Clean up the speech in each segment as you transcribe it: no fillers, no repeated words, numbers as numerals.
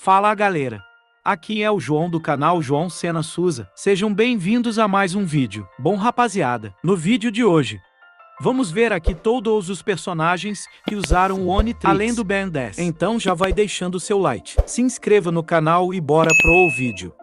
Fala galera, aqui é o João do canal João Sena Souza, sejam bem-vindos a mais um vídeo. Bom rapaziada, no vídeo de hoje, vamos ver aqui todos os personagens que usaram o Onitrix, além do Ben 10. Então já vai deixando o seu like, se inscreva no canal e bora pro vídeo.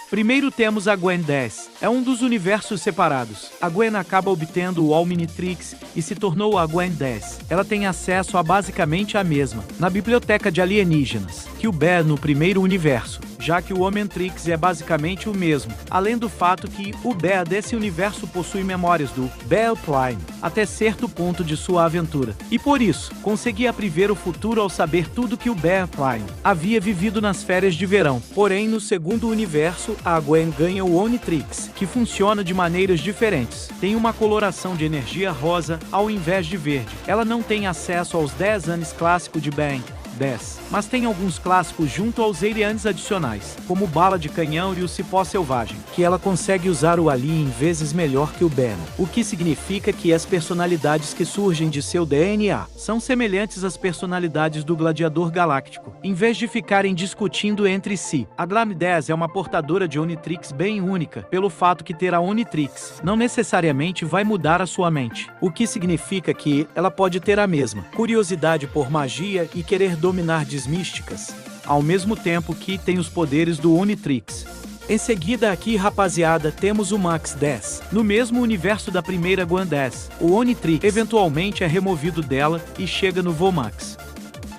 Primeiro temos a Gwen 10. É um dos universos separados. A Gwen acaba obtendo o Omnitrix e se tornou a Gwen 10. Ela tem acesso a basicamente a mesma, na biblioteca de alienígenas, que o Ben no primeiro universo, já que o Omnitrix é basicamente o mesmo, além do fato que o Ben desse universo possui memórias do Ben Prime, até certo ponto de sua aventura. E por isso, conseguia prever o futuro ao saber tudo que o Ben Prime havia vivido nas férias de verão. Porém, no segundo universo, a Gwen ganha o Onitrix, que funciona de maneiras diferentes. Tem uma coloração de energia rosa ao invés de verde. Ela não tem acesso aos 10 anos clássico de Ben 10, mas tem alguns clássicos junto aos aliens adicionais, como o bala de canhão e o cipó selvagem, que ela consegue usar o alien vezes melhor que o Ben, o que significa que as personalidades que surgem de seu DNA são semelhantes às personalidades do Gladiador Galáctico, em vez de ficarem discutindo entre si. A Glam 10 é uma portadora de Onitrix bem única, pelo fato que ter a Onitrix não necessariamente vai mudar a sua mente, o que significa que ela pode ter a mesma curiosidade por magia e querer dominar místicas, ao mesmo tempo que tem os poderes do Onitrix. Em seguida aqui, rapaziada, temos o Max 10. No mesmo universo da primeira Gwen 10, o Onitrix eventualmente é removido dela e chega no Vomax.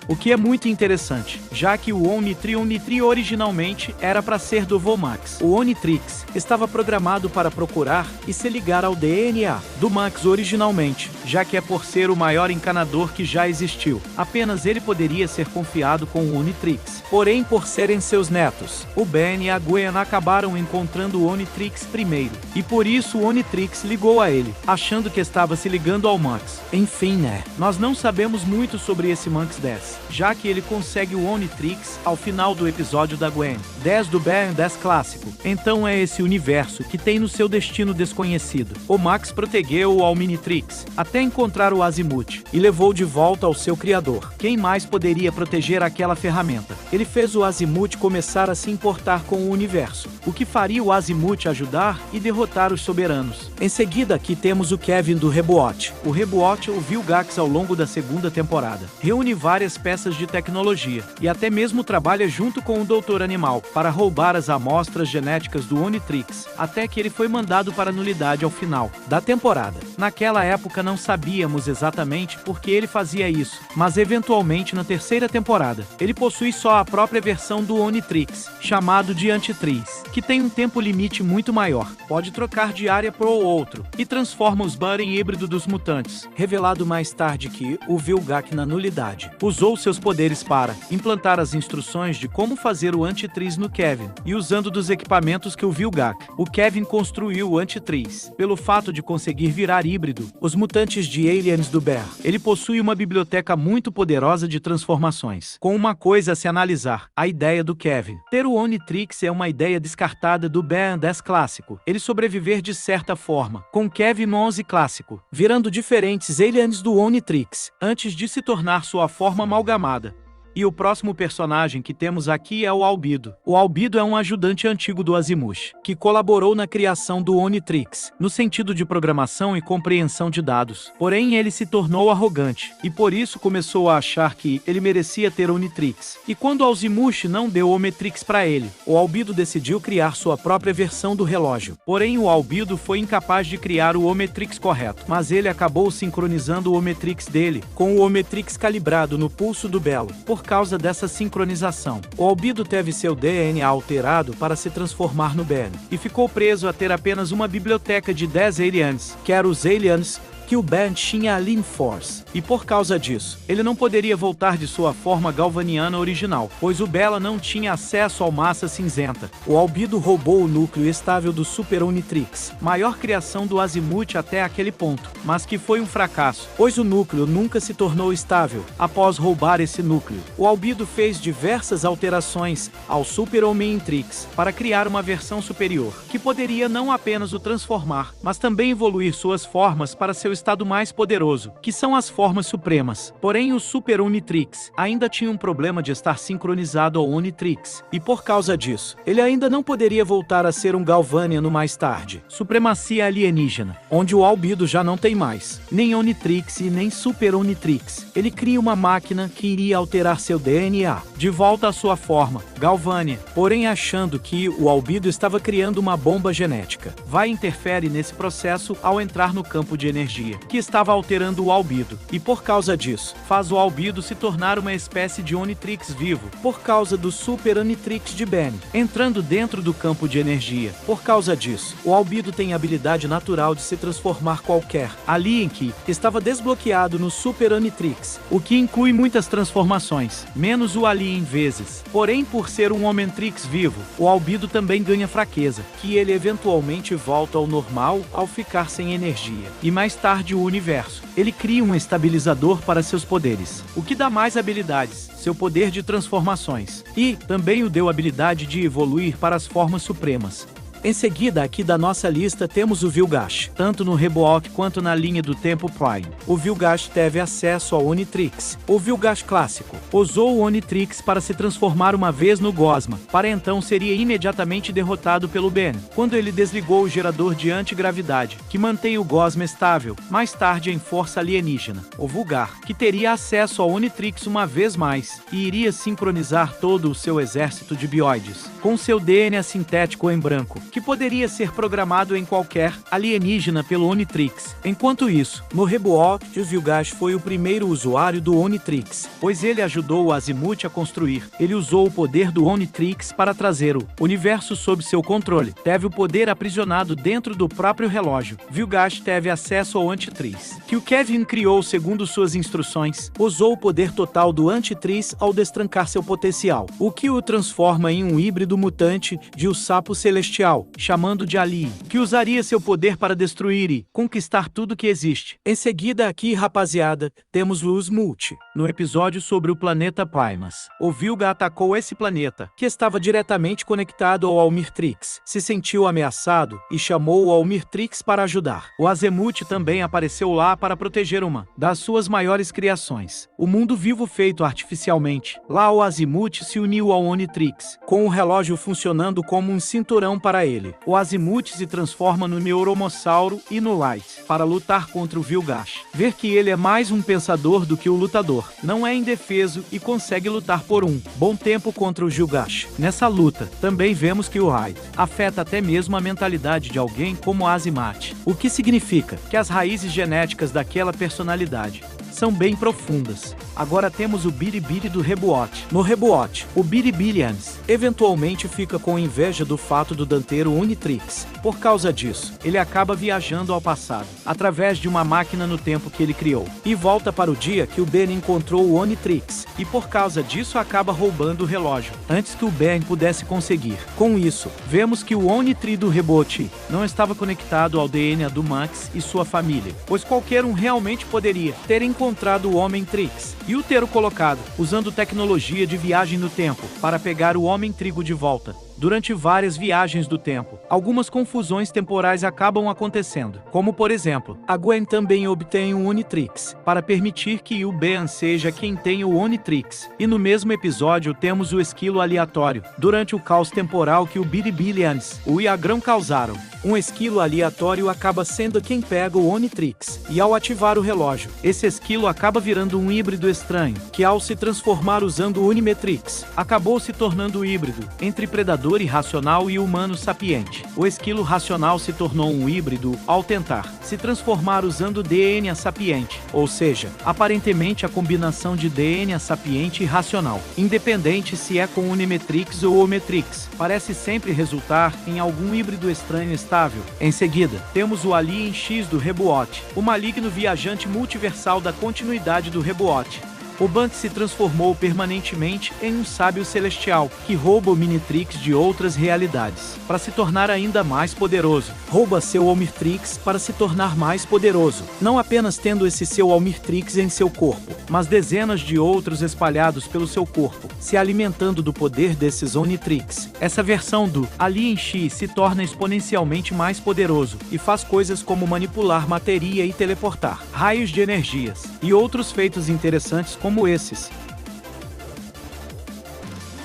O que é muito interessante, já que o Onitri originalmente era para ser do Vomax. O Onitrix estava programado para procurar e se ligar ao DNA do Max originalmente, já que é por ser o maior encanador que já existiu. Apenas ele poderia ser confiado com o Onitrix. Porém, por serem seus netos, o Ben e a Gwen acabaram encontrando o Onitrix primeiro, e por isso o Onitrix ligou a ele, achando que estava se ligando ao Max. Enfim, né? Nós não sabemos muito sobre esse Max 10. Já que ele consegue o Onitrix ao final do episódio da Gwen 10 do Ben 10 clássico. Então é esse universo que tem no seu destino desconhecido. O Max protegeu o Omnitrix até encontrar o Azimuth e levou de volta ao seu criador. Quem mais poderia proteger aquela ferramenta? Ele fez o Azimuth começar a se importar com o universo, o que faria o Azimuth ajudar e derrotar os soberanos. Em seguida aqui temos o Kevin do Reboot. O Reboot ouviu Gax ao longo da segunda temporada. Reúne várias peças de tecnologia e até mesmo trabalha junto com o Doutor Animal para roubar as amostras genéticas do Onitrix, até que ele foi mandado para a nulidade ao final da temporada. Naquela época não sabíamos exatamente por que ele fazia isso, mas eventualmente na terceira temporada, ele possui só a própria versão do Onitrix, chamado de Antitriz, que tem um tempo limite muito maior, pode trocar de área para o outro, e transforma os Butter em híbrido dos mutantes. Revelado mais tarde que o Vilgak na nulidade usou seus poderes para implantar as instruções de como fazer o Antitriz no Kevin, e usando dos equipamentos que o Vilgak, o Kevin construiu o Antitriz. Pelo fato de conseguir virar híbrido, os mutantes de aliens do Bear, ele possui uma biblioteca muito poderosa de transformações. Com uma coisa a se analisar, a ideia do Kevin ter o Onitrix é uma ideia descartada do Ben 10 clássico. Ele sobreviver de certa forma, com Kevin 11 clássico, virando diferentes aliens do Onitrix, antes de se tornar sua forma amalgamada. E o próximo personagem que temos aqui é o Albedo. O Albedo é um ajudante antigo do Azimuth, que colaborou na criação do Onitrix, no sentido de programação e compreensão de dados. Porém, ele se tornou arrogante, e por isso começou a achar que ele merecia ter Onitrix. E quando o Azimuth não deu o Omnitrix para ele, o Albedo decidiu criar sua própria versão do relógio. Porém, o Albedo foi incapaz de criar o Omnitrix correto, mas ele acabou sincronizando o Omnitrix dele com o Omnitrix calibrado no pulso do Belo. Por causa dessa sincronização, o Albedo teve seu DNA alterado para se transformar no Ben, e ficou preso a ter apenas uma biblioteca de 10 aliens, que eram os aliens que o Ben tinha a Lim Force, e por causa disso, ele não poderia voltar de sua forma galvaniana original, pois o Bela não tinha acesso ao massa cinzenta. O Albedo roubou o núcleo estável do Super Omnitrix, maior criação do Azimuth até aquele ponto, mas que foi um fracasso, pois o núcleo nunca se tornou estável. Após roubar esse núcleo, o Albedo fez diversas alterações ao Super Omnitrix para criar uma versão superior, que poderia não apenas o transformar, mas também evoluir suas formas para seu estado mais poderoso, que são as formas supremas. Porém, o Super Omnitrix ainda tinha um problema de estar sincronizado ao Omnitrix, e por causa disso, ele ainda não poderia voltar a ser um Galvaniano mais tarde. Supremacia alienígena, onde o Albedo já não tem mais nem Omnitrix e nem Super Omnitrix. Ele cria uma máquina que iria alterar seu DNA de volta à sua forma, Galvânia, porém achando que o Albedo estava criando uma bomba genética. Vai interfere nesse processo ao entrar no campo de energia, que estava alterando o Albedo, e por causa disso, faz o Albedo se tornar uma espécie de Omnitrix vivo, por causa do Super Omnitrix de Ben, entrando dentro do campo de energia. Por causa disso, o Albedo tem a habilidade natural de se transformar qualquer alien que estava desbloqueado no Super Omnitrix, o que inclui muitas transformações, menos o alien vezes. Porém, por ser um Omnitrix vivo, o Albedo também ganha fraqueza, que ele eventualmente volta ao normal ao ficar sem energia. E mais tarde o universo, ele cria um estabilizador para seus poderes, o que dá mais habilidades, seu poder de transformações, e também o deu a habilidade de evoluir para as formas supremas. Em seguida, aqui da nossa lista temos o Vilgash, tanto no Reboot quanto na linha do tempo Prime. O Vilgash teve acesso ao Omnitrix. O Vilgash clássico usou o Omnitrix para se transformar uma vez no Gosma, para então seria imediatamente derrotado pelo Ben, quando ele desligou o gerador de antigravidade, que mantém o Gosma estável, mais tarde em força alienígena. O Vulgar, que teria acesso ao Omnitrix uma vez mais, e iria sincronizar todo o seu exército de bioides, com seu DNA sintético em branco, que poderia ser programado em qualquer alienígena pelo Omnitrix. Enquanto isso, no Reboot, o Vilgash foi o primeiro usuário do Omnitrix, pois ele ajudou o Azimuth a construir. Ele usou o poder do Omnitrix para trazer o universo sob seu controle. Teve o poder aprisionado dentro do próprio relógio. Vilgash teve acesso ao Antitriz, que o Kevin criou segundo suas instruções. Usou o poder total do Antitriz ao destrancar seu potencial, o que o transforma em um híbrido mutante de o Sapo Celestial, chamando de Ali, que usaria seu poder para destruir e conquistar tudo que existe. Em seguida aqui, rapaziada, temos Luz Multi. No episódio sobre o planeta Primus, o Vilga atacou esse planeta, que estava diretamente conectado ao Omnitrix, se sentiu ameaçado e chamou o Omnitrix para ajudar. O Azimuth também apareceu lá para proteger uma das suas maiores criações, o mundo vivo feito artificialmente. Lá o Azimuth se uniu ao Omnitrix, com o relógio funcionando como um cinturão para ele. O Azimuth se transforma no Neuromossauro e no Light para lutar contra o Vilgash. Ver que ele é mais um pensador do que o lutador, não é indefeso e consegue lutar por um bom tempo contra o Vilgash. Nessa luta, também vemos que o Raid afeta até mesmo a mentalidade de alguém como Azimuth, o que significa que as raízes genéticas daquela personalidade são bem profundas. Agora temos o Biribiri do Reboot. No Reboot, o Biribilians eventualmente fica com inveja do fato do Dan ter o Omnitrix. Por causa disso, ele acaba viajando ao passado, através de uma máquina no tempo que ele criou, e volta para o dia que o Ben encontrou o Omnitrix, e por causa disso acaba roubando o relógio, antes que o Ben pudesse conseguir. Com isso, vemos que o Omnitrix do Reboot não estava conectado ao DNA do Max e sua família, pois qualquer um realmente poderia ter encontrado o Omnitrix e o ter colocado, usando tecnologia de viagem no tempo, para pegar o Homem-Trigo de volta. Durante várias viagens do tempo, algumas confusões temporais acabam acontecendo, como por exemplo, a Gwen também obtém o Omnitrix, para permitir que o Ben seja quem tem o Omnitrix, e no mesmo episódio temos o esquilo aleatório, durante o caos temporal que o Biribilians, o Iagrão causaram. Um esquilo aleatório acaba sendo quem pega o Omnitrix, e ao ativar o relógio, esse esquilo acaba virando um híbrido estranho, que ao se transformar usando o Omnitrix, acabou se tornando híbrido entre predador computador irracional e humano sapiente. O esquilo racional se tornou um híbrido ao tentar se transformar usando DNA sapiente, ou seja, aparentemente a combinação de DNA sapiente e racional, independente se é com Unimatrix ou Omnitrix, parece sempre resultar em algum híbrido estranho estável. Em seguida, temos o Alien X do Reboot, o maligno viajante multiversal da continuidade do Reboot. O Bant se transformou permanentemente em um sábio celestial, que rouba o Omnitrix de outras realidades, para se tornar ainda mais poderoso. Rouba seu Omnitrix para se tornar mais poderoso, não apenas tendo esse seu Omnitrix em seu corpo, mas dezenas de outros espalhados pelo seu corpo, se alimentando do poder desses Omnitrix. Essa versão do Alien X se torna exponencialmente mais poderoso, e faz coisas como manipular matéria e teleportar raios de energias, e outros feitos interessantes como esses.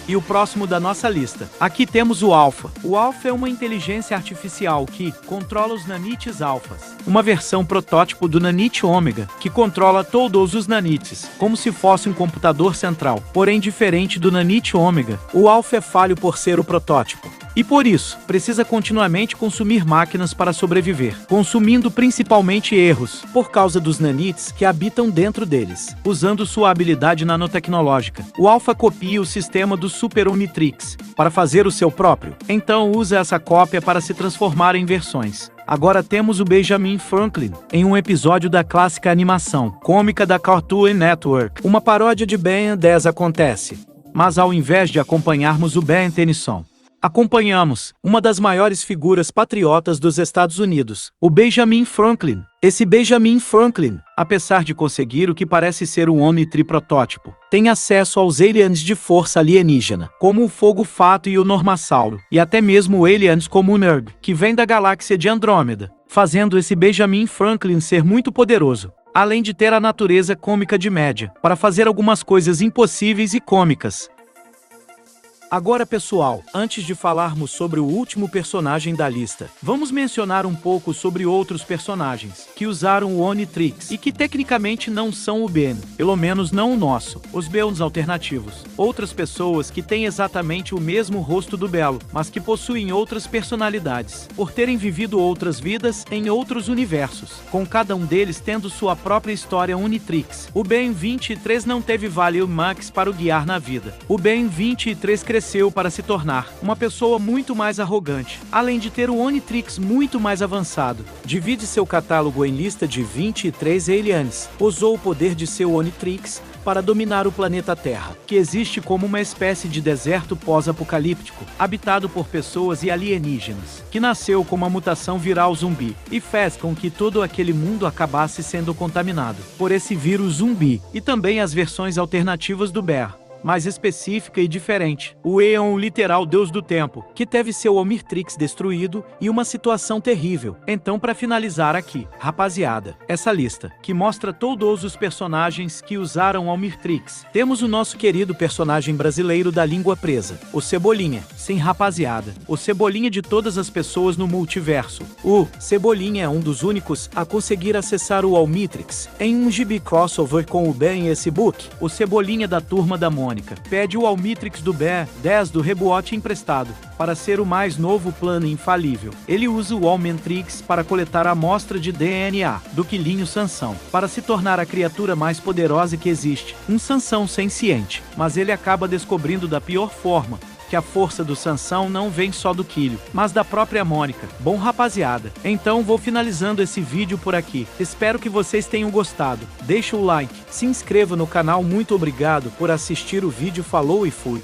E o próximo da nossa lista. Aqui temos o Alpha. O Alpha é uma inteligência artificial que controla os nanites alfas. Uma versão protótipo do nanite ômega, que controla todos os nanites, como se fosse um computador central. Porém, diferente do nanite ômega, o Alpha é falho por ser o protótipo. E por isso, precisa continuamente consumir máquinas para sobreviver, consumindo principalmente erros, por causa dos nanites que habitam dentro deles. Usando sua habilidade nanotecnológica, o Alpha copia o sistema do Super Omnitrix para fazer o seu próprio. Então usa essa cópia para se transformar em versões. Agora temos o Benjamin Franklin, em um episódio da clássica animação cômica da Cartoon Network. Uma paródia de Ben 10 acontece, mas ao invés de acompanharmos o Ben Tennyson, acompanhamos uma das maiores figuras patriotas dos Estados Unidos, o Benjamin Franklin. Esse Benjamin Franklin, apesar de conseguir o que parece ser um Omnitri protótipo, tem acesso aos aliens de força alienígena, como o Fogo Fato e o Normassauro, e até mesmo aliens como o Nurg, que vem da galáxia de Andrômeda, fazendo esse Benjamin Franklin ser muito poderoso, além de ter a natureza cômica de média, para fazer algumas coisas impossíveis e cômicas. Agora, pessoal, antes de falarmos sobre o último personagem da lista, vamos mencionar um pouco sobre outros personagens que usaram o Omnitrix e que tecnicamente não são o Ben, pelo menos não o nosso, os Beons alternativos. Outras pessoas que têm exatamente o mesmo rosto do Belo, mas que possuem outras personalidades, por terem vivido outras vidas em outros universos, com cada um deles tendo sua própria história Omnitrix. O Ben 23 não teve Value Max para o guiar na vida. O Ben 23 cresceu para se tornar uma pessoa muito mais arrogante, além de ter o Omnitrix muito mais avançado. Divide seu catálogo em lista de 23 aliens. Usou o poder de seu Omnitrix para dominar o planeta Terra, que existe como uma espécie de deserto pós-apocalíptico, habitado por pessoas e alienígenas, que nasceu com uma mutação viral zumbi, e fez com que todo aquele mundo acabasse sendo contaminado por esse vírus zumbi, e também as versões alternativas do Bear, mais específica e diferente. O Eon, o literal deus do tempo, que teve seu Omnitrix destruído e uma situação terrível. Então, para finalizar aqui, rapaziada, essa lista, que mostra todos os personagens que usaram o Omnitrix. Temos o nosso querido personagem brasileiro da língua presa, o Cebolinha. Sim, rapaziada, o Cebolinha de todas as pessoas no multiverso. O Cebolinha é um dos únicos a conseguir acessar o Omnitrix em um gibi crossover com o Ben e esse book. O Cebolinha da Turma da Mônica pede o Omnitrix do Ben 10 do Reboot emprestado, para ser o mais novo plano infalível. Ele usa o Omnitrix para coletar a amostra de DNA do Quilinho Sansão, para se tornar a criatura mais poderosa que existe, um Sansão senciente. Mas ele acaba descobrindo da pior forma que a força do Sansão não vem só do Quilho, mas da própria Mônica. Bom, rapaziada, então vou finalizando esse vídeo por aqui. Espero que vocês tenham gostado. Deixa o like, se inscreva no canal. Muito obrigado por assistir o vídeo. Falou e fui!